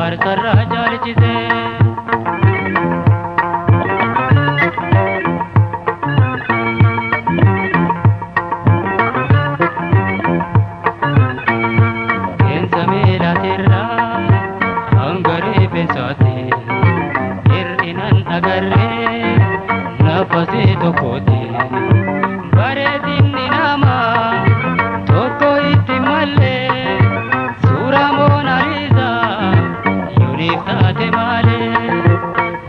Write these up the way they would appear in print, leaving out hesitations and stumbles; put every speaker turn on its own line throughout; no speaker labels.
farsarra jaalchise. Kensa meelatirra hangare pensate hir'inan agarre nafase tokkote bareedinni nama tokko itti malee suura Moonaliisa yuuniif taate malee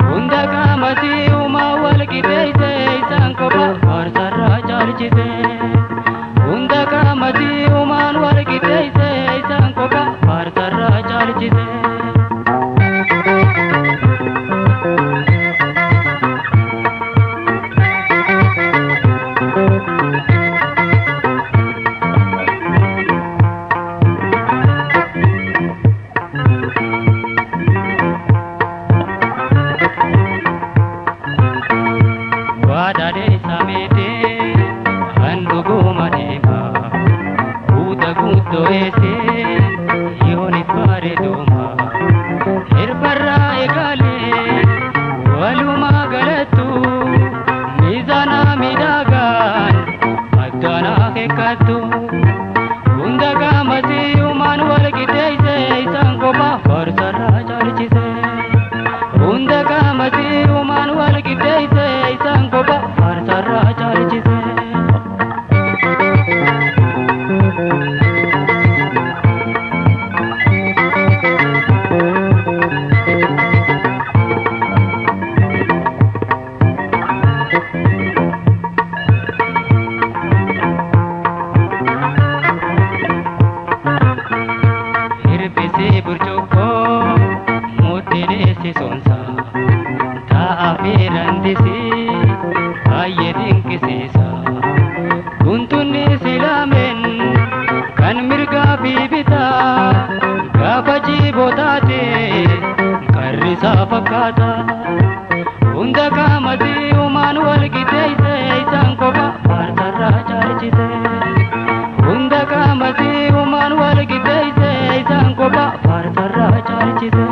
hunda qaamati uumaa wal qixeesse isaan kopha farsarra jaalchise. Hunda qaamati uumaan wal qixeesse isaan kopha farsarra jaalchise. Waadaalee sameetee handhuuguma deema guuta guuttoo eessee yoonif bareeduma hirbarraa eegalee walumaa galattu miizaana miidhagaan addaanaa keekkattu hunda qaamati uumaan wal qixeesse isaan kopha farsarra jaalchise. Hunda qaamati uumaan wal qixeesse isaan kopha farsarra jaalchise. Hirbisee burcuqqoo mudhiileessi sonsa taa'aafii randisii baay'ee dinqisiisa. Guntunni silaameen kan mirgaa fi bitaa gaafa jiiboo taate qarrisaa fakkaata. Hunda qaamati uumaan wal qixeesse isaan kopha farsarra jaalchise. Hunda qaamati uumaan wal qixeesse isaan kopha farsarra jaalchise.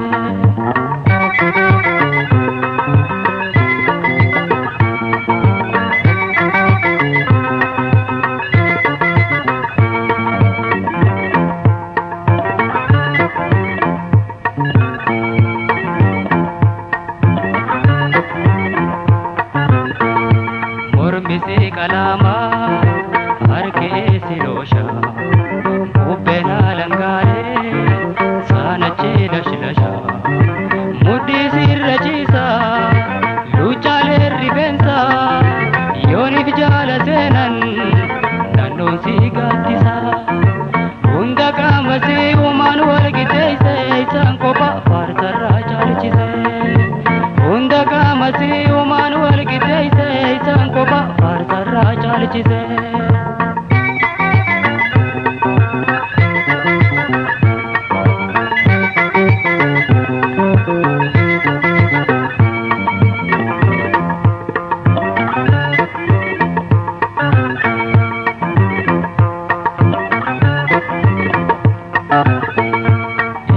Mormisi qalama harkeessi loosha bubbeen alangaaree saanachee lashlasha mudhii sirra ciisa luuchaalee rifeensa yoonif jaala seenan naannoon si gaaddisa. Hunda qaamati uumaan wal qixeesse isaan kopha farsarra jaalchise. Hunda qaamati uumaan wal qixeesse isaan kopha farsarra jaalchise.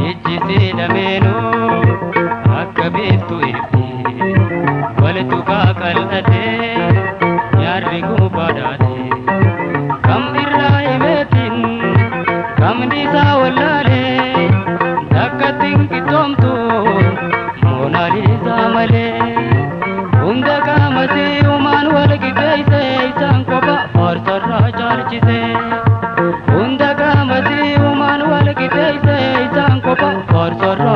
Ijjisi lameenuu akka beektu ibsi walitti qal'atee nyaarri gubbaadhaate kam irraa himeetiin kam dhiisaa wallaalee takkatti hin qixxoomtu Moonaliisaa malee. Hunda qaamati uumaan wal qixeesse isaan kopha farsarra jaalchise. Hunda qaamati uumaan wal qixeesse isaan kopha farsarra